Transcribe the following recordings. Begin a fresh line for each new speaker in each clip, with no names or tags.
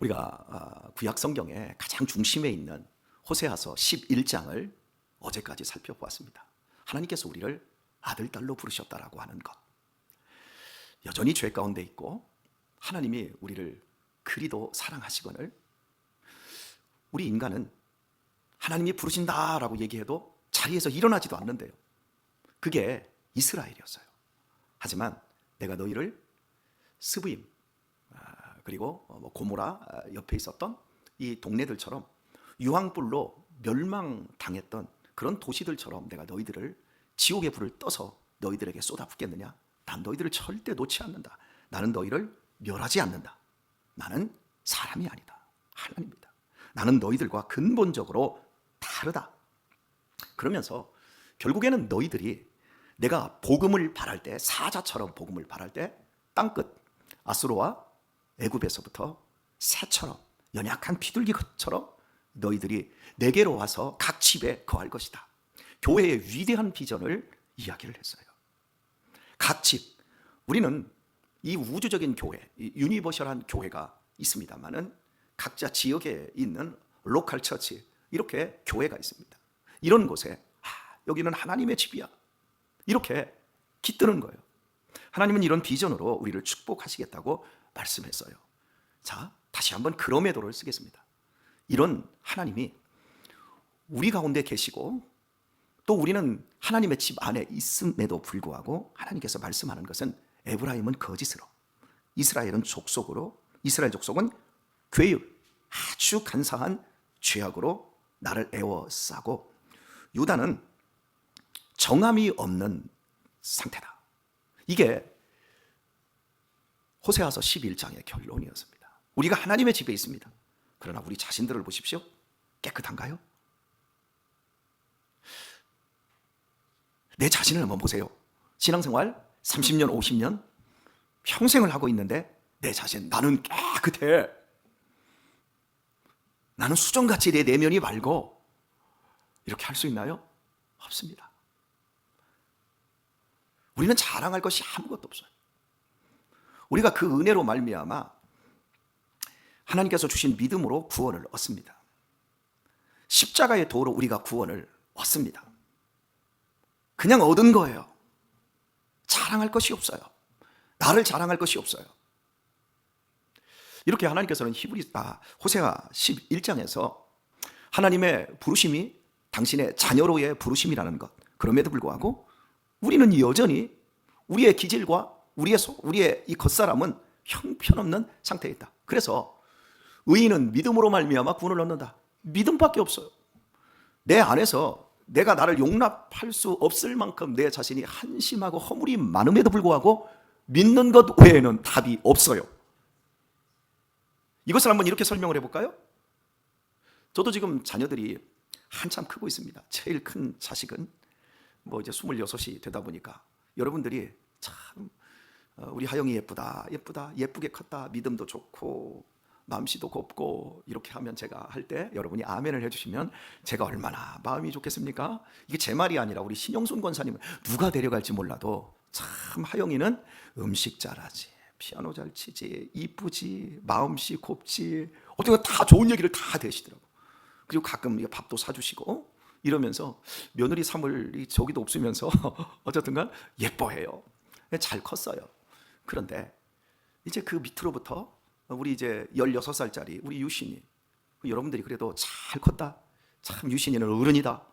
우리가 구약 성경의 가장 중심에 있는 호세아서 11장을 어제까지 살펴보았습니다. 하나님께서 우리를 아들, 딸로 부르셨다라고 하는 것, 여전히 죄 가운데 있고 하나님이 우리를 그리도 사랑하시거늘 우리 인간은 하나님이 부르신다라고 얘기해도 자리에서 일어나지도 않는데요. 그게 이스라엘이었어요. 하지만 내가 너희를 스브임 그리고 고모라 옆에 있었던 이 동네들처럼 유황불로 멸망당했던 그런 도시들처럼 내가 너희들을 지옥의 불을 떠서 너희들에게 쏟아붓겠느냐? 난 너희들을 절대 놓지 않는다. 나는 너희를 멸하지 않는다. 나는 사람이 아니다. 하나님이다. 나는 너희들과 근본적으로 다르다. 그러면서 결국에는 너희들이 내가 복음을 바랄 때, 사자처럼 복음을 바랄 때 땅끝 아수르와 애굽에서부터 새처럼 연약한 비둘기처럼 너희들이 내게로 와서 각 집에 거할 것이다. 교회의 위대한 비전을 이야기를 했어요. 각 집, 우리는 이 우주적인 교회, 이 유니버셜한 교회가 있습니다만은 각자 지역에 있는 로컬 처치, 이렇게 교회가 있습니다. 이런 곳에 여기는 하나님의 집이야, 이렇게 깃드는 거예요. 하나님은 이런 비전으로 우리를 축복하시겠다고 말씀했어요. 자, 다시 한번 그럼에도를 쓰겠습니다. 이런 하나님이 우리 가운데 계시고 또 우리는 하나님의 집 안에 있음에도 불구하고 하나님께서 말씀하는 것은 에브라임은 거짓으로, 이스라엘은 족속으로, 이스라엘 족속은 괴율, 아주 간사한 죄악으로 나를 애워싸고 유다는 정함이 없는 상태다. 이게 호세아서 11장의 결론이었습니다. 우리가 하나님의 집에 있습니다. 그러나 우리 자신들을 보십시오. 깨끗한가요? 내 자신을 한번 보세요. 신앙생활 30년, 50년 평생을 하고 있는데 내 자신, 나는 깨끗해, 나는 수정같이 내 내면이 맑고, 이렇게 할 수 있나요? 없습니다. 우리는 자랑할 것이 아무것도 없어요. 우리가 그 은혜로 말미암아 하나님께서 주신 믿음으로 구원을 얻습니다. 십자가의 도로 우리가 구원을 얻습니다. 그냥 얻은 거예요. 자랑할 것이 없어요. 나를 자랑할 것이 없어요. 이렇게 하나님께서는 호세아 11장에서 하나님의 부르심이 당신의 자녀로의 부르심이라는 것, 그럼에도 불구하고 우리는 여전히 우리의 기질과 우리의 이 겉사람은 형편없는 상태에 있다. 그래서 의인은 믿음으로 말미암아 구원을 얻는다. 믿음밖에 없어요. 내 안에서 내가 나를 용납할 수 없을 만큼 내 자신이 한심하고 허물이 많음에도 불구하고 믿는 것 외에는 답이 없어요. 이것을 한번 이렇게 설명을 해볼까요? 저도 지금 자녀들이 한참 크고 있습니다. 제일 큰 자식은 이제 26이 되다 보니까 여러분들이 참 우리 하영이 예쁘다, 예쁘게 컸다, 믿음도 좋고 마음씨도 곱고, 이렇게 하면 제가 할 때 여러분이 아멘을 해주시면 제가 얼마나 마음이 좋겠습니까? 이게 제 말이 아니라 우리 신영순 권사님은 누가 데려갈지 몰라도 참 하영이는 음식 잘하지, 피아노 잘 치지, 이쁘지, 마음씨 곱지, 어떻게 다 좋은 얘기를 다 대시더라고. 그리고 가끔 밥도 사주시고 이러면서 며느리 삼을 저기도 없으면서 어쨌든간 예뻐해요. 잘 컸어요. 그런데 이제 그 밑으로부터 우리 이제 16살짜리 우리 유신이, 여러분들이 그래도 잘 컸다, 참 유신이는 어른이다,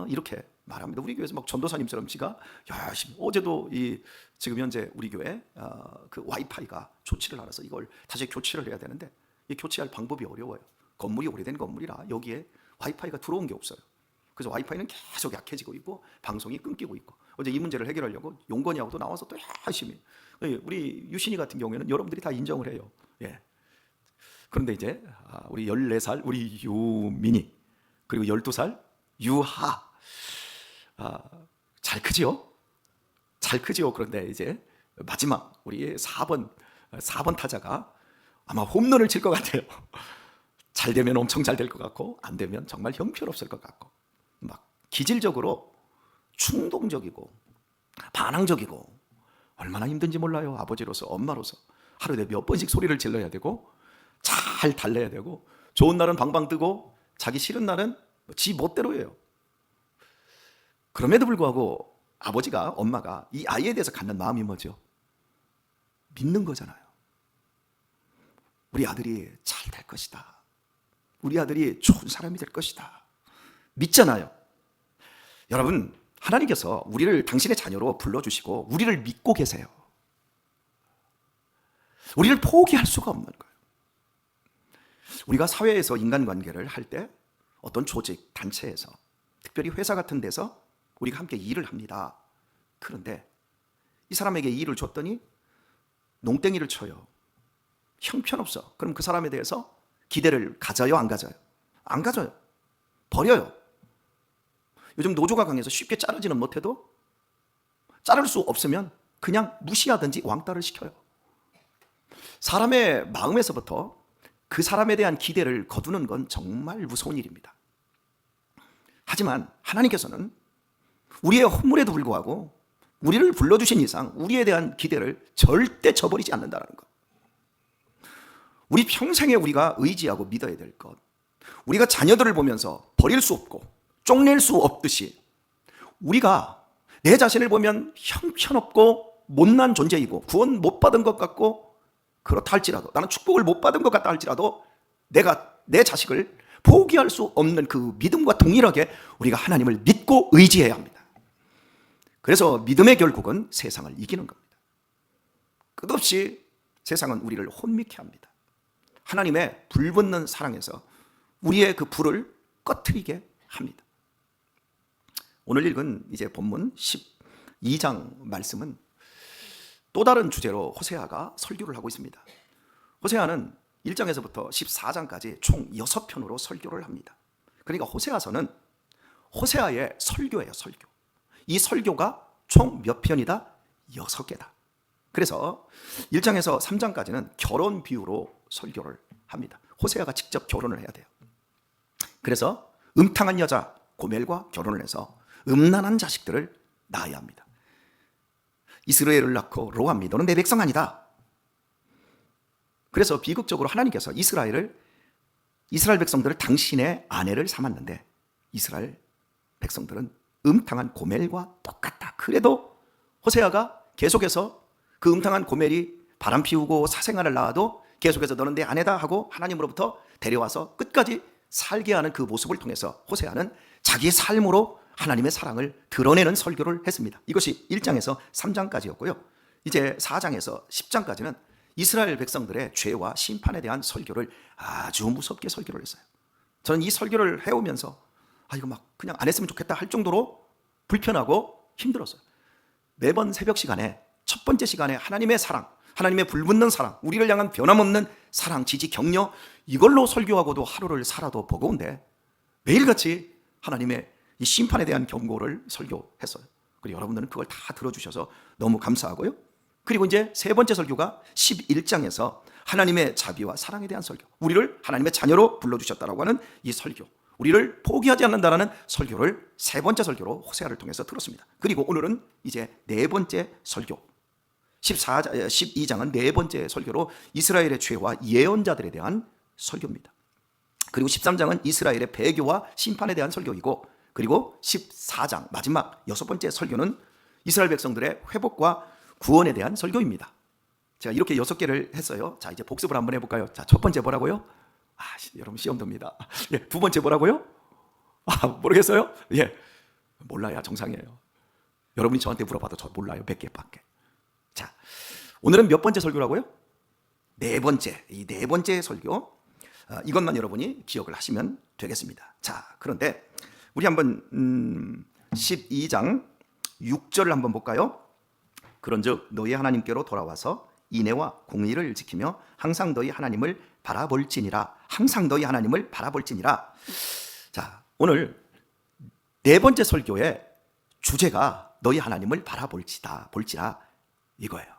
이렇게 말합니다. 우리 교회에서 막 전도사님처럼 지가 열심히, 어제도 지금 현재 우리 교회 그 와이파이가 조치를 알아서 이걸 다시 교체를 해야 되는데 이 교체할 방법이 어려워요. 건물이 오래된 건물이라 여기에 와이파이가 들어온 게 없어요. 그래서 와이파이는 계속 약해지고 있고 방송이 끊기고 있고, 어제 이 문제를 해결하려고 용건이하고도 나와서 또 열심히, 우리 유신이 같은 경우에는 여러분들이 다 인정을 해요. 예. 그런데 이제 우리 14살 우리 유민이, 그리고 12살 유하, 잘 크지요? 잘 크지요? 그런데 이제 마지막 우리 4번 타자가 아마 홈런을 칠 것 같아요. 잘 되면 엄청 잘 될 것 같고, 안 되면 정말 형편없을 것 같고, 막 기질적으로 충동적이고 반항적이고, 얼마나 힘든지 몰라요. 아버지로서, 엄마로서 하루에 몇 번씩 소리를 질러야 되고, 잘 잘 달래야 되고, 좋은 날은 방방 뜨고 자기 싫은 날은 지 멋대로 해요. 그럼에도 불구하고 아버지가, 엄마가 이 아이에 대해서 갖는 마음이 뭐죠? 믿는 거잖아요. 우리 아들이 잘 될 것이다. 우리 아들이 좋은 사람이 될 것이다. 믿잖아요. 여러분, 하나님께서 우리를 당신의 자녀로 불러주시고 우리를 믿고 계세요. 우리를 포기할 수가 없는 거예요. 우리가 사회에서 인간관계를 할 때 어떤 조직, 단체에서, 특별히 회사 같은 데서 우리가 함께 일을 합니다. 그런데 이 사람에게 일을 줬더니 농땡이를 쳐요. 형편없어. 그럼 그 사람에 대해서 기대를 가져요, 안 가져요? 안 가져요. 버려요. 요즘 노조가 강해서 쉽게 자르지는 못해도 자를 수 없으면 그냥 무시하든지 왕따를 시켜요. 사람의 마음에서부터 그 사람에 대한 기대를 거두는 건 정말 무서운 일입니다. 하지만 하나님께서는 우리의 허물에도 불구하고 우리를 불러주신 이상 우리에 대한 기대를 절대 저버리지 않는다는 것. 우리 평생에 우리가 의지하고 믿어야 될 것. 우리가 자녀들을 보면서 버릴 수 없고 쪽낼 수 없듯이 우리가 내 자신을 보면 형편없고 못난 존재이고 구원 못 받은 것 같고 그렇다 할지라도, 나는 축복을 못 받은 것 같다 할지라도 내가 내 자식을 포기할 수 없는 그 믿음과 동일하게 우리가 하나님을 믿고 의지해야 합니다. 그래서 믿음의 결국은 세상을 이기는 겁니다. 끝없이 세상은 우리를 혼미케 합니다. 하나님의 불붙는 사랑에서 우리의 그 불을 꺼트리게 합니다. 오늘 읽은 이제 본문 12장 말씀은 또 다른 주제로 호세아가 설교를 하고 있습니다. 호세아는 1장에서부터 14장까지 총 6편으로 설교를 합니다. 그러니까 호세아서는 호세아의 설교예요, 설교. 이 설교가 총 몇 편이다? 6개다. 그래서 1장에서 3장까지는 결혼 비유로 설교를 합니다. 호세아가 직접 결혼을 해야 돼요. 그래서 음탕한 여자 고멜과 결혼을 해서 음란한 자식들을 낳아야 합니다. 이스라엘을 낳고 로함이 너는 내 백성 아니다. 그래서 비극적으로 하나님께서 이스라엘 백성들을 당신의 아내를 삼았는데 이스라엘 백성들은 음탕한 고멜과 똑같다. 그래도 호세아가 계속해서 그 음탕한 고멜이 바람 피우고 사생활을 낳아도 계속해서 너는 내 아내다 하고 하나님으로부터 데려와서 끝까지 살게 하는 그 모습을 통해서 호세아는 자기의 삶으로 하나님의 사랑을 드러내는 설교를 했습니다. 이것이 1장에서 3장까지였고요. 이제 4장에서 10장까지는 이스라엘 백성들의 죄와 심판에 대한 설교를 아주 무섭게 설교를 했어요. 저는 이 설교를 해오면서 이거 막 그냥 안 했으면 좋겠다 할 정도로 불편하고 힘들었어요. 매번 새벽 시간에 첫 번째 시간에 하나님의 사랑, 하나님의 불붙는 사랑, 우리를 향한 변함없는 사랑, 지지, 격려 이걸로 설교하고도 하루를 살아도 버거운데 매일같이 하나님의 이 심판에 대한 경고를 설교했어요. 그리고 여러분들은 그걸 다 들어주셔서 너무 감사하고요. 그리고 이제 세 번째 설교가 11장에서 하나님의 자비와 사랑에 대한 설교, 우리를 하나님의 자녀로 불러주셨다라고 하는 이 설교, 우리를 포기하지 않는다라는 설교를 세 번째 설교로 호세아를 통해서 들었습니다. 그리고 오늘은 이제 네 번째 설교, 12장은 네 번째 설교로 이스라엘의 죄와 예언자들에 대한 설교입니다. 그리고 13장은 이스라엘의 배교와 심판에 대한 설교이고, 그리고 14장 마지막 여섯 번째 설교는 이스라엘 백성들의 회복과 구원에 대한 설교입니다. 제가 이렇게 6개를 했어요. 자, 이제 복습을 한번 해볼까요? 자, 첫 번째 뭐라고요? 여러분 시험됩니다. 예, 두 번째 뭐라고요? 모르겠어요? 예, 몰라야 정상이에요. 여러분이 저한테 물어봐도 저 몰라요. 몇 개밖에. 자, 오늘은 몇 번째 설교라고요? 네 번째. 이 네 번째 설교. 이것만 여러분이 기억을 하시면 되겠습니다. 자, 그런데 우리 한번 12장 6절을 한번 볼까요? 그런즉 너희 하나님께로 돌아와서 인애와 공의를 지키며 항상 너희 하나님을 바라볼지니라. 항상 너희 하나님을 바라볼지니라. 자, 오늘 네 번째 설교의 주제가 너희 하나님을 바라볼지라 이거예요.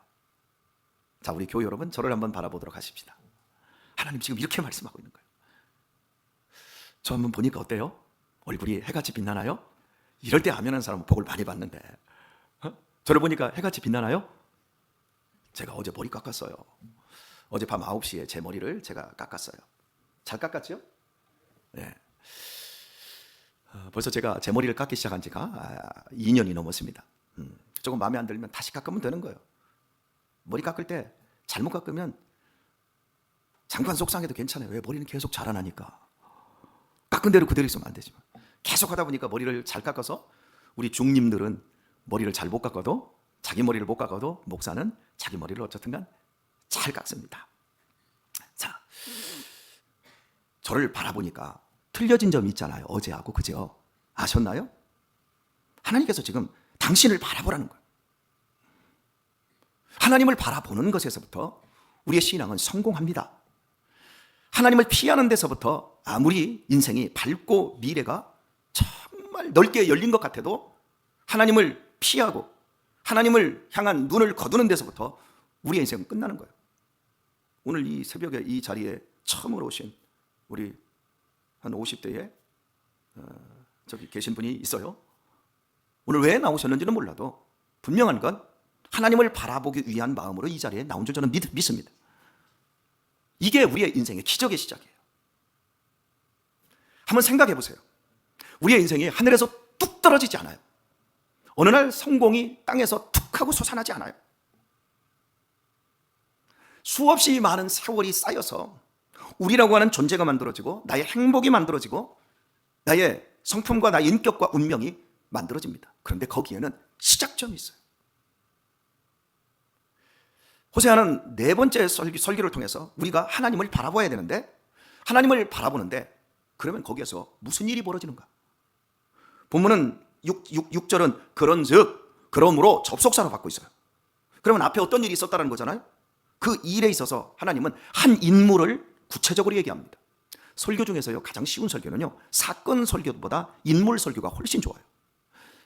자, 우리 교회 여러분, 저를 한번 바라보도록 하십시다. 하나님 지금 이렇게 말씀하고 있는 거예요. 저 한번 보니까 어때요? 얼굴이 해같이 빛나나요? 이럴 때 아멘하는 사람은 복을 많이 받는데, 저를 보니까 해같이 빛나나요? 제가 어제 머리 깎았어요. 어젯밤 9시에 제 머리를 제가 깎았어요. 잘 깎았죠? 네. 벌써 제가 제 머리를 깎기 시작한 지가 2년이 넘었습니다. 조금 마음에 안 들면 다시 깎으면 되는 거예요. 머리 깎을 때 잘못 깎으면 잠깐 속상해도 괜찮아요. 왜? 머리는 계속 자라나니까. 깎은 대로 그대로 있으면 안 되지만 계속 하다 보니까 머리를 잘 깎아서 우리 중님들은 머리를 잘 못 깎아도, 자기 머리를 못 깎아도 목사는 자기 머리를 어쨌든간 잘 깎습니다. 자, 저를 바라보니까 틀려진 점이 있잖아요. 어제하고 그제요. 아셨나요? 하나님께서 지금 당신을 바라보라는 거예요. 하나님을 바라보는 것에서부터 우리의 신앙은 성공합니다. 하나님을 피하는 데서부터 아무리 인생이 밝고 미래가 정말 넓게 열린 것 같아도 하나님을 피하고 하나님을 향한 눈을 거두는 데서부터 우리의 인생은 끝나는 거예요. 오늘 이 새벽에 이 자리에 처음으로 오신 우리 한 50대에 저기 계신 분이 있어요. 오늘 왜 나오셨는지는 몰라도 분명한 건 하나님을 바라보기 위한 마음으로 이 자리에 나온 줄 저는 믿습니다. 이게 우리의 인생의 기적의 시작이에요. 한번 생각해 보세요. 우리의 인생이 하늘에서 뚝 떨어지지 않아요. 어느 날 성공이 땅에서 툭 하고 솟아나지 않아요. 수없이 많은 세월이 쌓여서 우리라고 하는 존재가 만들어지고 나의 행복이 만들어지고 나의 성품과 나의 인격과 운명이 만들어집니다. 그런데 거기에는 시작점이 있어요. 호세아는 네 번째 설교를 통해서 우리가 하나님을 바라봐야 되는데, 하나님을 바라보는데 그러면 거기에서 무슨 일이 벌어지는가? 본문은 6절은 그런즉, 그러므로 접속사로 받고 있어요. 그러면 앞에 어떤 일이 있었다는 거잖아요. 그 일에 있어서 하나님은 한 인물을 구체적으로 얘기합니다. 설교 중에서요 가장 쉬운 설교는요 사건 설교보다 인물 설교가 훨씬 좋아요.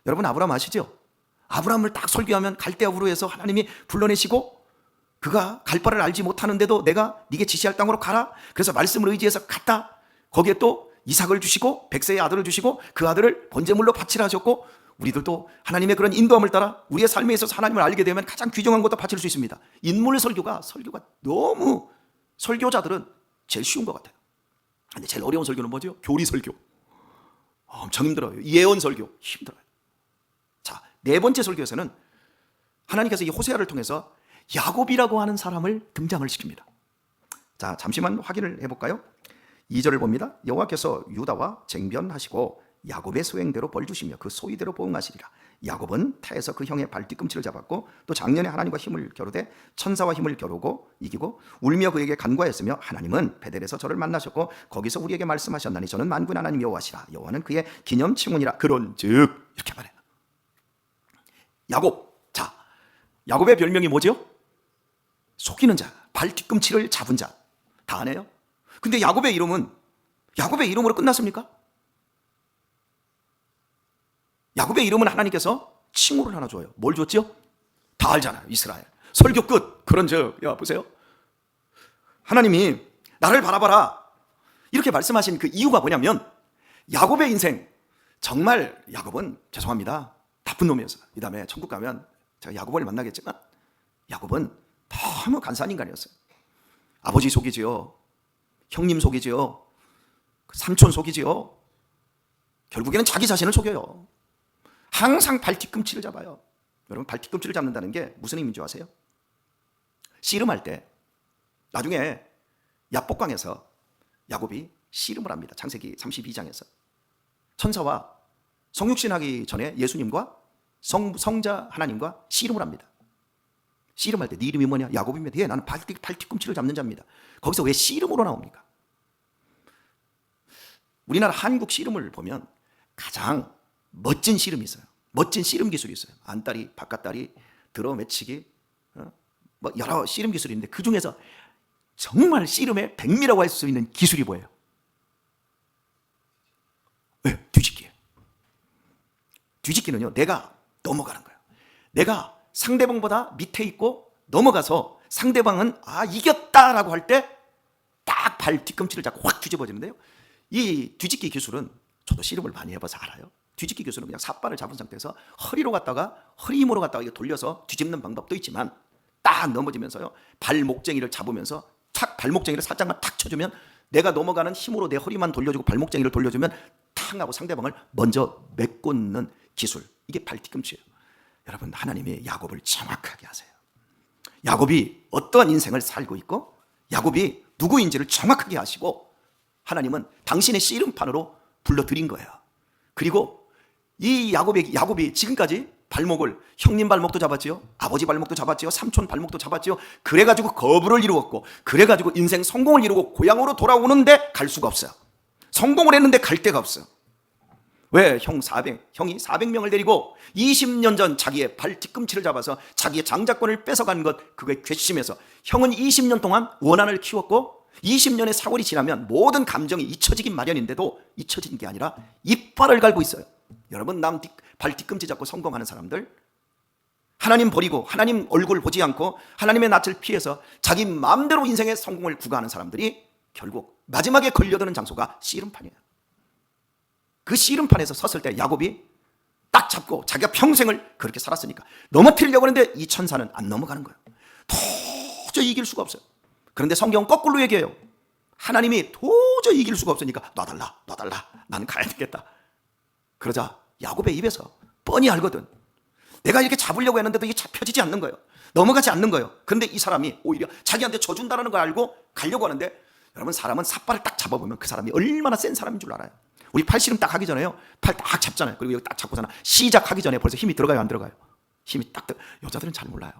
여러분 아브라함 아시죠? 아브라함을 딱 설교하면 갈대아 우르에서 하나님이 불러내시고 그가 갈 바를 알지 못하는데도 내가 네게 지시할 땅으로 가라. 그래서 말씀을 의지해서 갔다. 거기에 또 이삭을 주시고 백세의 아들을 주시고 그 아들을 번제물로 바치라 하셨고, 우리들도 하나님의 그런 인도함을 따라 우리의 삶에 있어서 하나님을 알게 되면 가장 귀중한 것도 바칠 수 있습니다. 인물 설교가 너무 설교자들은 제일 쉬운 것 같아요. 근데 제일 어려운 설교는 뭐죠? 교리 설교. 엄청 힘들어요. 예언 설교 힘들어요. 자, 네 번째 설교에서는 하나님께서 이 호세아를 통해서 야곱이라고 하는 사람을 등장을 시킵니다. 자, 잠시만 확인을 해볼까요? 2절을 봅니다. 여호와께서 유다와 쟁변하시고 야곱의 소행대로 벌 주시며 그 소위대로 보응하시리라. 야곱은 타에서 그 형의 발뒤꿈치를 잡았고 또 작년에 하나님과 힘을 겨루되 천사와 힘을 겨루고 이기고 울며 그에게 간구하였으며 하나님은 베델에서 저를 만나셨고 거기서 우리에게 말씀하셨나니 저는 만군 하나님 여호와시라. 여호와는 그의 기념칭훈이라. 그런즉 이렇게 말해요. 야곱. 자, 야곱의 별명이 뭐죠? 속이는 자, 발뒤꿈치를 잡은 자. 다 아네요? 근데 야곱의 이름으로 끝났습니까? 야곱의 이름은 하나님께서 칭호를 하나 줘요. 뭘 줬죠? 다 알잖아요. 이스라엘. 설교 끝. 그런즉, 야 보세요. 하나님이 나를 바라봐라 이렇게 말씀하신 그 이유가 뭐냐면 야곱의 인생, 정말 야곱은 죄송합니다 나쁜 놈이었어요. 이 다음에 천국 가면 제가 야곱을 만나겠지만 야곱은 너무 간사한 인간이었어요. 아버지 속이지요, 형님 속이지요, 삼촌 속이지요. 결국에는 자기 자신을 속여요. 항상 발뒤꿈치를 잡아요. 여러분, 발뒤꿈치를 잡는다는 게 무슨 의미인 줄 아세요? 씨름할 때 나중에 야복강에서 야곱이 씨름을 합니다. 창세기 32장에서 천사와 성육신하기 전에 예수님과 성자 하나님과 씨름을 합니다. 씨름할 때 네 이름이 뭐냐? 야곱입니다. 예, 나는 발뒤꿈치를 잡는 자입니다. 거기서 왜 씨름으로 나옵니까? 우리나라 한국 씨름을 보면 가장 멋진 씨름이 있어요. 멋진 씨름 기술이 있어요. 안다리, 바깥다리, 들어매치기, 뭐 여러 씨름 기술이 있는데 그 중에서 정말 씨름의 백미라고 할 수 있는 기술이 뭐예요? 네, 뒤집기예요. 뒤집기는요, 내가 넘어가는 거예요. 내가 상대방보다 밑에 있고 넘어가서 상대방은 이겼다라고 할 때 딱 발 뒤꿈치를 잡고 확 뒤집어지는데요. 이 뒤집기 기술은 저도 씨름을 많이 해봐서 알아요. 뒤집기 기술은 그냥 삿발을 잡은 상태에서 허리로 갔다가 허리 힘으로 갔다가 돌려서 뒤집는 방법도 있지만 딱 넘어지면서요 발목쟁이를 잡으면서 탁 발목쟁이를 살짝만 탁 쳐주면 내가 넘어가는 힘으로 내 허리만 돌려주고 발목쟁이를 돌려주면 탕 하고 상대방을 먼저 메꽂는 기술, 이게 발뒤꿈치예요. 여러분, 하나님이 야곱을 정확하게 아세요. 야곱이 어떠한 인생을 살고 있고 야곱이 누구인지를 정확하게 아시고 하나님은 당신의 씨름판으로 불러들인 거예요. 그리고 이 야곱이 지금까지 발목을, 형님 발목도 잡았지요, 아버지 발목도 잡았지요, 삼촌 발목도 잡았지요. 그래가지고 거부를 이루었고, 그래가지고 인생 성공을 이루고 고향으로 돌아오는데 갈 수가 없어요. 성공을 했는데 갈 데가 없어요. 왜? 형이 400명을 데리고 20년 전 자기의 발 뒤꿈치를 잡아서 자기의 장자권을 뺏어간 것, 그거에 괘씸해서 형은 20년 동안 원한을 키웠고 20년의 세월이 지나면 모든 감정이 잊혀지긴 마련인데도 잊혀진 게 아니라 이빨을 갈고 있어요. 여러분, 남 발 뒤꿈치 잡고 성공하는 사람들, 하나님 버리고 하나님 얼굴 보지 않고 하나님의 낯을 피해서 자기 마음대로 인생의 성공을 구가하는 사람들이 결국 마지막에 걸려드는 장소가 씨름판이에요. 그 씨름판에서 섰을 때 야곱이 딱 잡고 자기가 평생을 그렇게 살았으니까 넘어뜨리려고 하는데 이 천사는 안 넘어가는 거예요. 도저히 이길 수가 없어요. 그런데 성경은 거꾸로 얘기해요. 하나님이 도저히 이길 수가 없으니까 놔달라, 나는 가야 되겠다. 그러자 야곱의 입에서 뻔히 알거든. 내가 이렇게 잡으려고 했는데도 이게 잡혀지지 않는 거예요. 넘어가지 않는 거예요. 그런데 이 사람이 오히려 자기한테 져준다는 걸 알고 가려고 하는데, 여러분, 사람은 삿발을 딱 잡아보면 그 사람이 얼마나 센 사람인 줄 알아요. 우리 팔씨름 딱 하기 전에요, 팔 딱 잡잖아요. 그리고 여기 딱 잡고서는 시작하기 전에 벌써 힘이 들어가요, 안 들어가요? 힘이 딱 여자들은 잘 몰라요.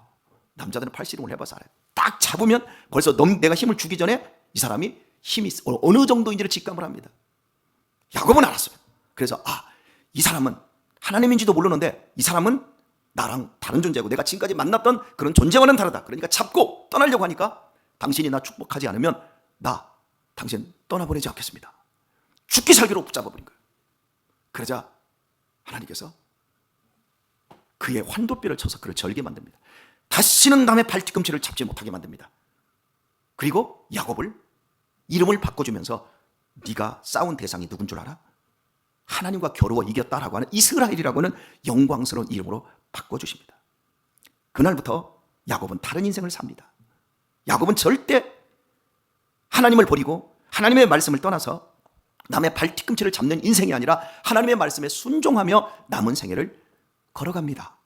남자들은 팔씨름을 해봐서 알아요. 딱 잡으면 벌써 내가 힘을 주기 전에 이 사람이 힘이 어느 정도인지를 직감을 합니다. 야곱은 알았어요. 그래서 이 사람은 하나님인지도 모르는데 이 사람은 나랑 다른 존재고 내가 지금까지 만났던 그런 존재와는 다르다. 그러니까 잡고 떠나려고 하니까, 당신이 나 축복하지 않으면 나 당신 떠나보내지 않겠습니다. 죽기 살기로 붙잡아버린 거예요. 그러자 하나님께서 그의 환도뼈를 쳐서 그를 절게 만듭니다. 다시는 남의 발뒤꿈치를 잡지 못하게 만듭니다. 그리고 야곱을 이름을 바꿔주면서 네가 싸운 대상이 누군 줄 알아? 하나님과 겨루어 이겼다라고 하는 이스라엘이라고 하는 영광스러운 이름으로 바꿔주십니다. 그날부터 야곱은 다른 인생을 삽니다. 야곱은 절대 하나님을 버리고 하나님의 말씀을 떠나서 남의 발뒤꿈치를 잡는 인생이 아니라 하나님의 말씀에 순종하며 남은 생애를 걸어갑니다.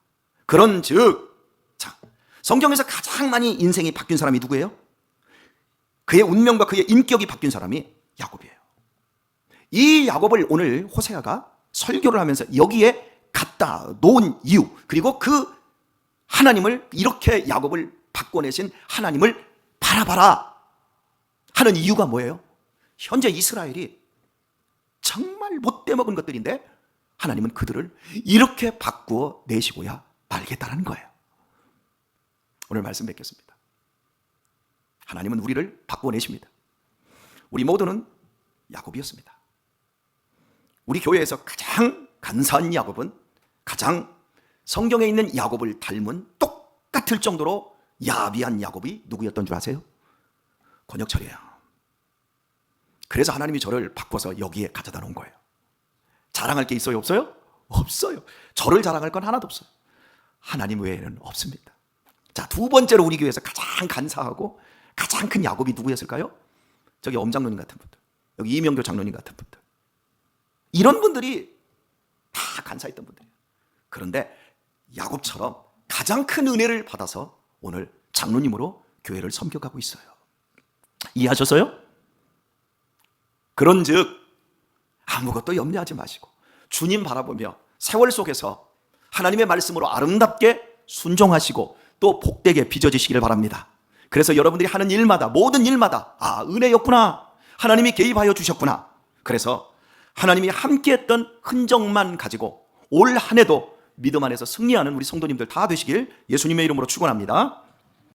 그런즉, 성경에서 가장 많이 인생이 바뀐 사람이 누구예요? 그의 운명과 그의 인격이 바뀐 사람이 야곱이에요. 이 야곱을 오늘 호세아가 설교를 하면서 여기에 갖다 놓은 이유, 그리고 그 하나님을, 이렇게 야곱을 바꿔내신 하나님을 바라봐라 하는 이유가 뭐예요? 현재 이스라엘이 정말 못돼 먹은 것들인데 하나님은 그들을 이렇게 바꾸어 내시고야 말겠다는 거예요. 오늘 말씀 뵙겠습니다. 하나님은 우리를 바꾸어 내십니다. 우리 모두는 야곱이었습니다. 우리 교회에서 가장 간사한 야곱은 가장 성경에 있는 야곱을 닮은 똑같을 정도로 야비한 야곱이 누구였던 줄 아세요? 권혁철이에요. 그래서 하나님이 저를 바꿔서 여기에 가져다 놓은 거예요. 자랑할 게 있어요, 없어요? 없어요. 저를 자랑할 건 하나도 없어요. 하나님 외에는 없습니다. 자, 두 번째로 우리 교회에서 가장 간사하고 가장 큰 야곱이 누구였을까요? 저기 엄 장로님 같은 분들, 여기 이명교 장로님 같은 분들, 이런 분들이 다 간사했던 분들이에요. 그런데 야곱처럼 가장 큰 은혜를 받아서 오늘 장로님으로 교회를 섬겨가고 있어요. 이해하셨어요? 그런즉 아무것도 염려하지 마시고 주님 바라보며 세월 속에서 하나님의 말씀으로 아름답게 순종하시고 또 복되게 빚어지시기를 바랍니다. 그래서 여러분들이 하는 일마다, 모든 일마다 은혜였구나, 하나님이 개입하여 주셨구나, 그래서 하나님이 함께했던 흔적만 가지고 올 한 해도 믿음 안에서 승리하는 우리 성도님들 다 되시길 예수님의 이름으로 축원합니다.